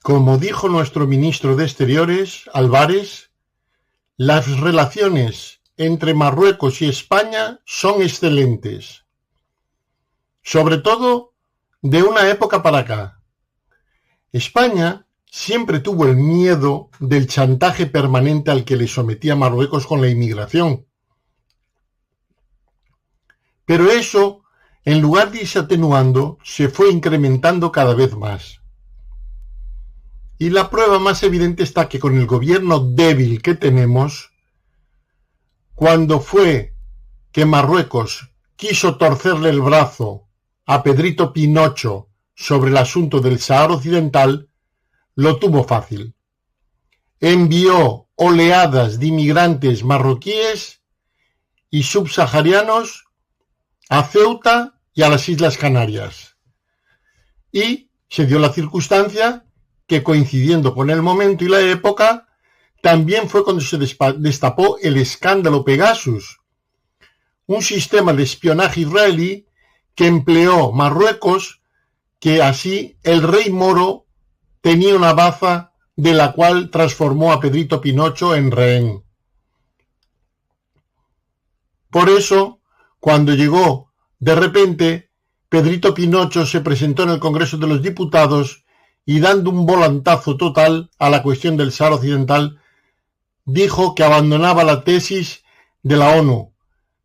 Como dijo nuestro ministro de Exteriores, Álvarez, las relaciones entre Marruecos y España son excelentes, sobre todo de una época para acá. España siempre tuvo el miedo del chantaje permanente al que le sometía Marruecos con la inmigración. Pero eso, en lugar de irse atenuando, se fue incrementando cada vez más. Y la prueba más evidente está que con el gobierno débil que tenemos, cuando fue que Marruecos quiso torcerle el brazo a Pedrito Pinocho sobre el asunto del Sáhara Occidental, lo tuvo fácil. Envió oleadas de inmigrantes marroquíes y subsaharianos a Ceuta y a las Islas Canarias. Y se dio la circunstancia que, coincidiendo con el momento y la época, también fue cuando se destapó el escándalo Pegasus, un sistema de espionaje israelí que empleó Marruecos, que así el rey moro tenía una baza de la cual transformó a Pedrito Pinocho en rehén. Por eso, cuando llegó de repente, Pedrito Pinocho se presentó en el Congreso de los Diputados y, dando un volantazo total a la cuestión del Sáhara Occidental, dijo que abandonaba la tesis de la ONU,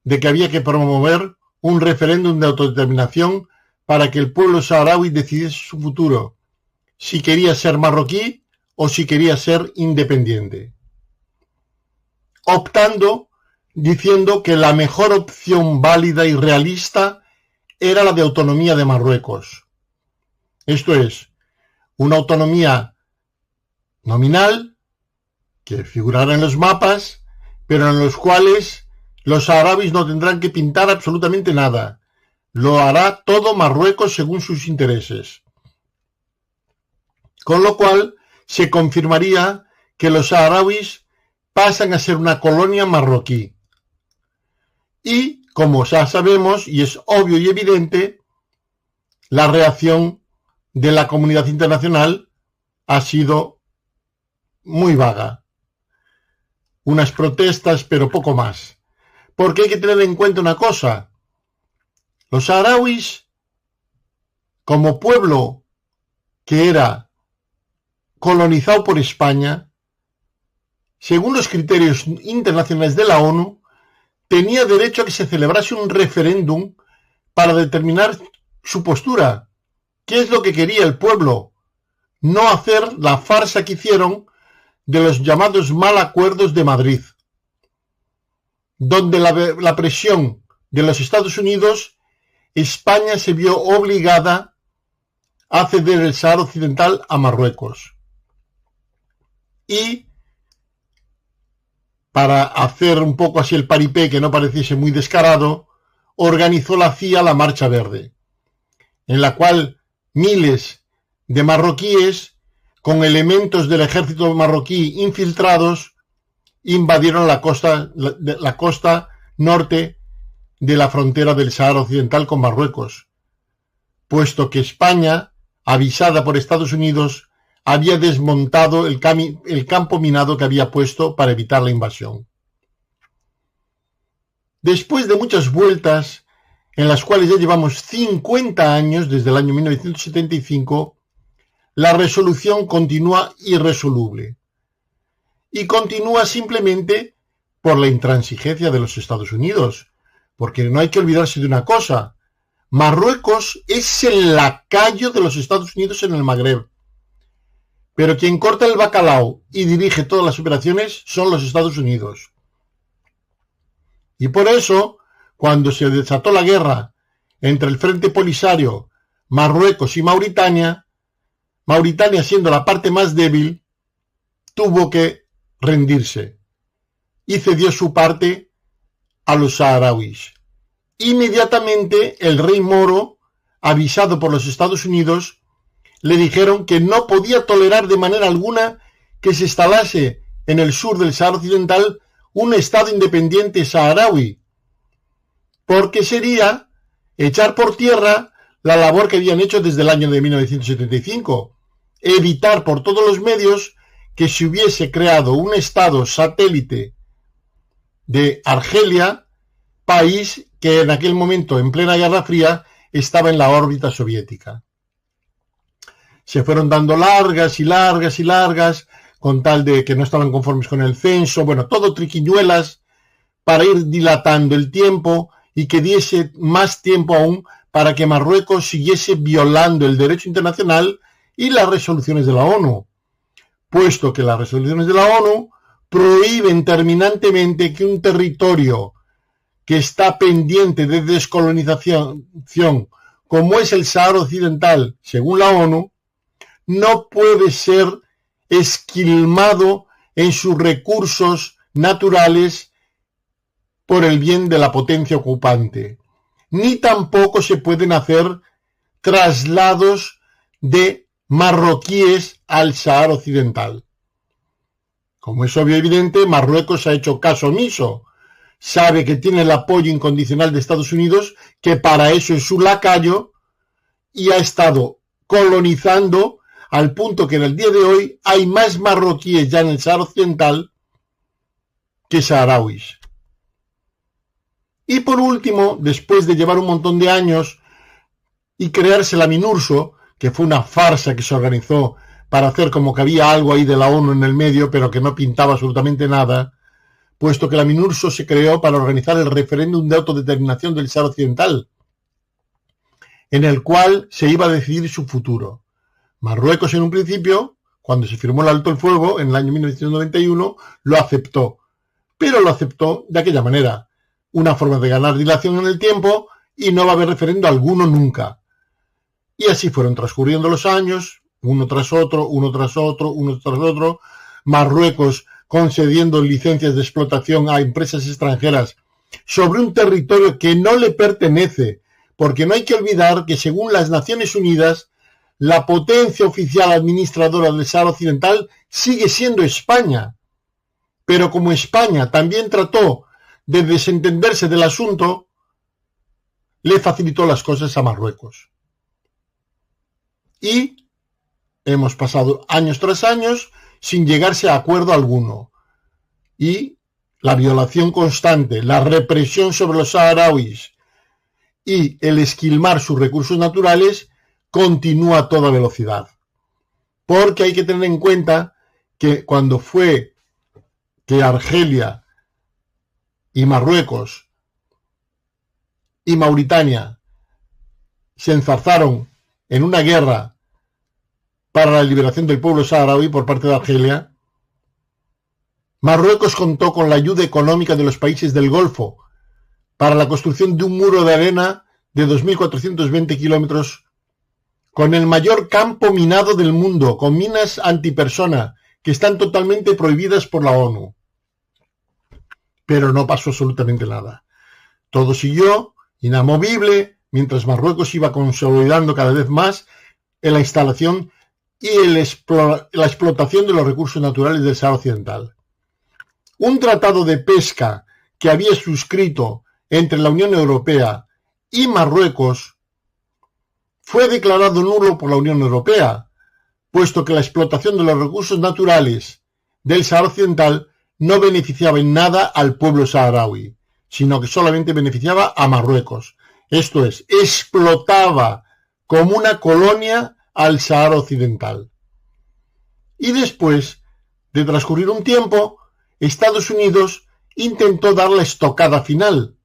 de que había que promover un referéndum de autodeterminación para que el pueblo saharaui decidiese su futuro, si quería ser marroquí o si quería ser independiente, optando, diciendo que la mejor opción válida y realista era la de autonomía de Marruecos. Esto es, una autonomía nominal que figurará en los mapas, pero en los cuales los saharauis no tendrán que pintar absolutamente nada. Lo hará todo Marruecos según sus intereses. Con lo cual se confirmaría que los saharauis pasan a ser una colonia marroquí. Y, como ya sabemos, y es obvio y evidente, la reacción de la comunidad internacional ha sido muy vaga. Unas protestas, pero poco más. Porque hay que tener en cuenta una cosa. Los saharauis, como pueblo que era colonizado por España, según los criterios internacionales de la ONU, tenía derecho a que se celebrase un referéndum para determinar su postura. ¿Qué es lo que quería el pueblo? No hacer la farsa que hicieron de los llamados mal acuerdos de Madrid, donde la presión de los Estados Unidos, España se vio obligada a ceder el Sáhara Occidental a Marruecos. Y para hacer un poco así el paripé que no pareciese muy descarado, organizó la CIA la Marcha Verde, en la cual miles de marroquíes con elementos del ejército marroquí infiltrados invadieron la costa norte de la frontera del Sáhara Occidental con Marruecos, puesto que España, avisada por Estados Unidos, había desmontado el campo minado que había puesto para evitar la invasión. Después de muchas vueltas, en las cuales ya llevamos 50 años, desde el año 1975, la resolución continúa irresoluble. Y continúa simplemente por la intransigencia de los Estados Unidos, porque no hay que olvidarse de una cosa. Marruecos es el lacayo de los Estados Unidos en el Magreb. Pero quien corta el bacalao y dirige todas las operaciones son los Estados Unidos. Y por eso, cuando se desató la guerra entre el Frente Polisario, Marruecos y Mauritania, Mauritania, siendo la parte más débil, tuvo que rendirse y cedió su parte a los saharauis. Inmediatamente el rey moro, avisado por los Estados Unidos, le dijeron que no podía tolerar de manera alguna que se instalase en el sur del Sáhara Occidental un Estado independiente saharaui, porque sería echar por tierra la labor que habían hecho desde el año de 1975, evitar por todos los medios que se hubiese creado un estado satélite de Argelia, país que en aquel momento, en plena Guerra Fría, estaba en la órbita soviética. Se fueron dando largas y largas y largas, con tal de que no estaban conformes con el censo, bueno, todo triquiñuelas para ir dilatando el tiempo y que diese más tiempo aún para que Marruecos siguiese violando el derecho internacional y las resoluciones de la ONU, puesto que las resoluciones de la ONU prohíben terminantemente que un territorio que está pendiente de descolonización, como es el Sáhara Occidental, según la ONU, no puede ser esquilmado en sus recursos naturales por el bien de la potencia ocupante, ni tampoco se pueden hacer traslados de marroquíes al Sáhara Occidental. Como es obvio y evidente, Marruecos ha hecho caso omiso. Sabe que tiene el apoyo incondicional de Estados Unidos, que para eso es su lacayo, y ha estado colonizando al punto que en el día de hoy hay más marroquíes ya en el Sáhara Occidental que saharauis. Y por último, después de llevar un montón de años y crearse la MINURSO, que fue una farsa que se organizó para hacer como que había algo ahí de la ONU en el medio, pero que no pintaba absolutamente nada, puesto que la MINURSO se creó para organizar el referéndum de autodeterminación del Sáhara Occidental, en el cual se iba a decidir su futuro. Marruecos en un principio, cuando se firmó el alto el fuego en el año 1991, lo aceptó, pero lo aceptó de aquella manera, una forma de ganar dilación en el tiempo y no va a haber referendo alguno nunca. Y así fueron transcurriendo los años, uno tras otro, uno tras otro, uno tras otro, Marruecos concediendo licencias de explotación a empresas extranjeras sobre un territorio que no le pertenece, porque no hay que olvidar que según las Naciones Unidas, la potencia oficial administradora del Sáhara Occidental sigue siendo España. Pero como España también trató de desentenderse del asunto, le facilitó las cosas a Marruecos. Y hemos pasado años tras años sin llegarse a acuerdo alguno. Y la violación constante, la represión sobre los saharauis y el esquilmar sus recursos naturales continúa a toda velocidad. Porque hay que tener en cuenta que cuando fue que Argelia y Marruecos y Mauritania se enzarzaron en una guerra para la liberación del pueblo saharaui por parte de Argelia, Marruecos contó con la ayuda económica de los países del Golfo para la construcción de un muro de arena de 2.420 kilómetros con el mayor campo minado del mundo, con minas antipersona que están totalmente prohibidas por la ONU. Pero no pasó absolutamente nada. Todo siguió inamovible mientras Marruecos iba consolidando cada vez más en la instalación y la explotación de los recursos naturales del Sáhara Occidental. Un tratado de pesca que había suscrito entre la Unión Europea y Marruecos fue declarado nulo por la Unión Europea, puesto que la explotación de los recursos naturales del Sáhara Occidental no beneficiaba en nada al pueblo saharaui, sino que solamente beneficiaba a Marruecos. Esto es, explotaba como una colonia al Sáhara Occidental. Y después de transcurrir un tiempo, Estados Unidos intentó dar la estocada final,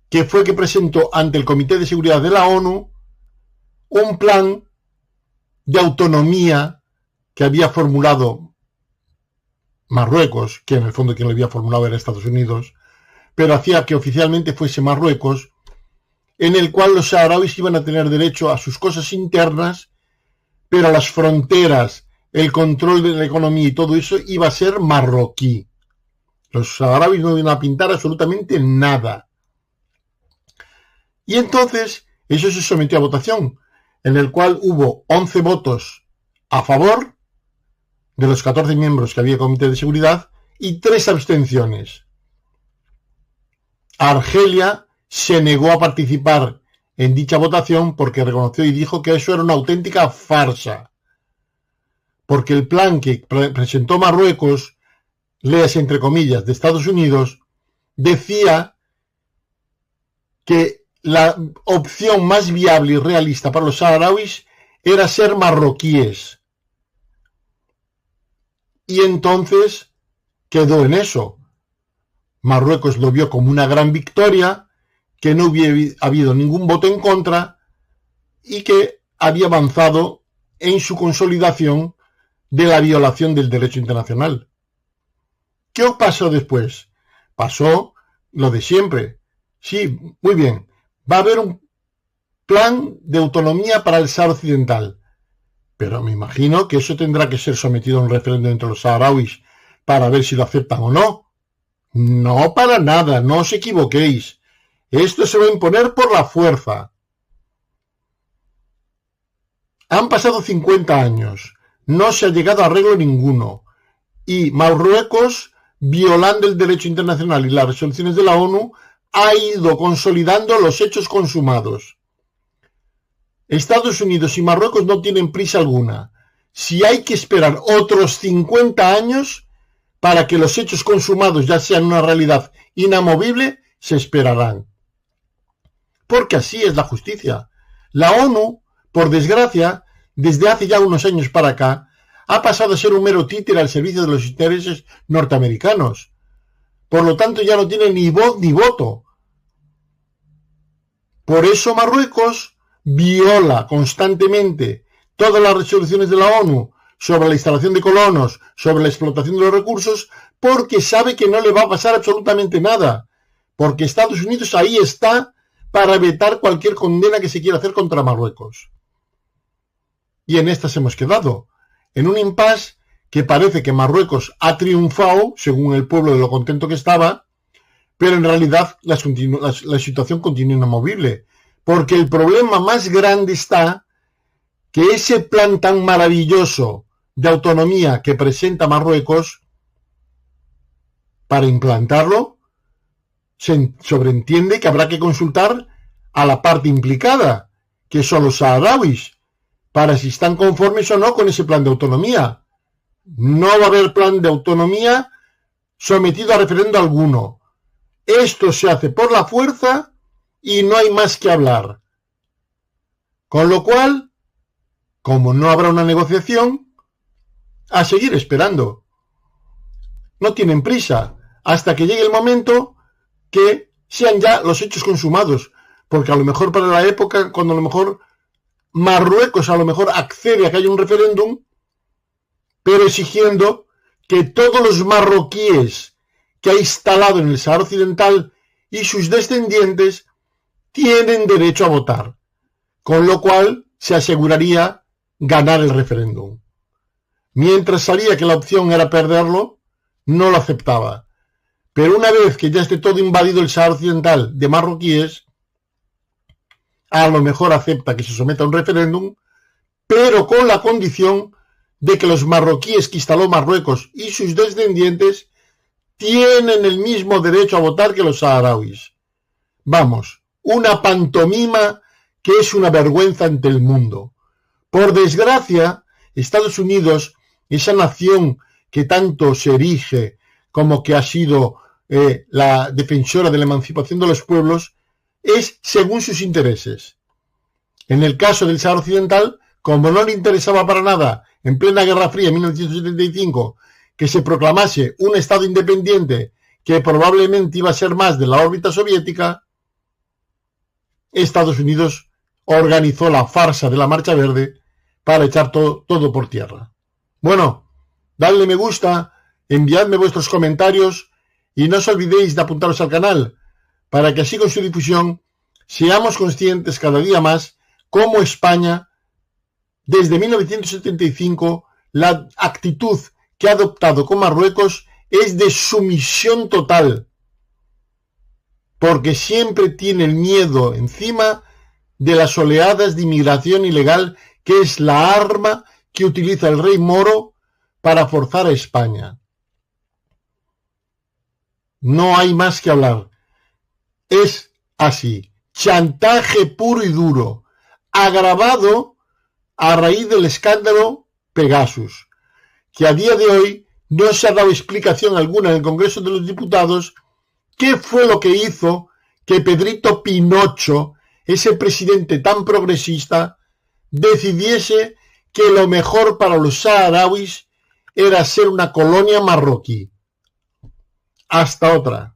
que fue que presentó ante el Comité de Seguridad de la ONU un plan de autonomía que había formulado Marruecos, que en el fondo quien lo había formulado era Estados Unidos, pero hacía que oficialmente fuese Marruecos, en el cual los saharauis iban a tener derecho a sus cosas internas, pero las fronteras, el control de la economía y todo eso iba a ser marroquí. Los saharauis no iban a pintar absolutamente nada. Y entonces eso se sometió a votación, en el cual hubo 11 votos a favor de los 14 miembros que había en el Comité de Seguridad y 3 abstenciones. Argelia se negó a participar en dicha votación porque reconoció y dijo que eso era una auténtica farsa. porque el plan que presentó Marruecos, léase entre comillas, de Estados Unidos, decía que la opción más viable y realista para los saharauis era ser marroquíes. Y entonces quedó en eso. Marruecos lo vio como una gran victoria, que no hubiera habido ningún voto en contra y que había avanzado en su consolidación de la violación del derecho internacional. ¿Qué pasó después? Pasó lo de siempre. Sí, muy bien. Va a haber un plan de autonomía para el Sáhara Occidental. Pero me imagino que eso tendrá que ser sometido a un referéndum entre los saharauis para ver si lo aceptan o no. No, para nada, no os equivoquéis. Esto se va a imponer por la fuerza. Han pasado 50 años. No se ha llegado a arreglo ninguno. Y Marruecos, violando el derecho internacional y las resoluciones de la ONU, ha ido consolidando los hechos consumados. Estados Unidos y Marruecos no tienen prisa alguna. Si hay que esperar otros 50 años para que los hechos consumados ya sean una realidad inamovible, se esperarán. Porque así es la justicia. La ONU, por desgracia, desde hace ya unos años para acá, ha pasado a ser un mero títere al servicio de los intereses norteamericanos. Por lo tanto, ya no tiene ni voz ni voto. Por eso Marruecos viola constantemente todas las resoluciones de la ONU sobre la instalación de colonos, sobre la explotación de los recursos, porque sabe que no le va a pasar absolutamente nada. Porque Estados Unidos ahí está para vetar cualquier condena que se quiera hacer contra Marruecos. Y en estas hemos quedado, en un impasse que parece que Marruecos ha triunfado, según el pueblo de lo contento que estaba, pero en realidad la situación continúa inamovible, porque el problema más grande está que ese plan tan maravilloso de autonomía que presenta Marruecos, para implantarlo, se sobreentiende que habrá que consultar a la parte implicada, que son los saharauis, para si están conformes o no con ese plan de autonomía. No va a haber plan de autonomía sometido a referendo alguno. Esto se hace por la fuerza y no hay más que hablar. Con lo cual, como no habrá una negociación, a seguir esperando. No tienen prisa hasta que llegue el momento que sean ya los hechos consumados, porque a lo mejor para la época, cuando a lo mejor Marruecos a lo mejor accede a que haya un referéndum, pero exigiendo que todos los marroquíes que ha instalado en el Sáhara Occidental y sus descendientes tienen derecho a votar, con lo cual se aseguraría ganar el referéndum. Mientras sabía que la opción era perderlo, no lo aceptaba. Pero una vez que ya esté todo invadido el Sáhara Occidental de marroquíes, a lo mejor acepta que se someta a un referéndum, pero con la condición de que los marroquíes que instaló Marruecos y sus descendientes tienen el mismo derecho a votar que los saharauis. Vamos, una pantomima que es una vergüenza ante el mundo. Por desgracia, Estados Unidos, esa nación que tanto se erige como que ha sido la defensora de la emancipación de los pueblos, es según sus intereses. En el caso del Sáhara Occidental, como no le interesaba para nada, en plena Guerra Fría en 1975, que se proclamase un Estado independiente que probablemente iba a ser más de la órbita soviética, Estados Unidos organizó la farsa de la Marcha Verde para echar todo por tierra. Bueno, dadle me gusta, enviadme vuestros comentarios y no os olvidéis de apuntaros al canal, para que así con su difusión seamos conscientes cada día más cómo España, desde 1975, la actitud que ha adoptado con Marruecos es de sumisión total, porque siempre tiene el miedo encima de las oleadas de inmigración ilegal, que es la arma que utiliza el rey moro para forzar a España. No hay más que hablar. Es así. Chantaje puro y duro, agravado a raíz del escándalo Pegasus. que a día de hoy no se ha dado explicación alguna en el Congreso de los Diputados qué fue lo que hizo que Pedrito Pinocho, ese presidente tan progresista, decidiese que lo mejor para los saharauis era ser una colonia marroquí. Hasta otra.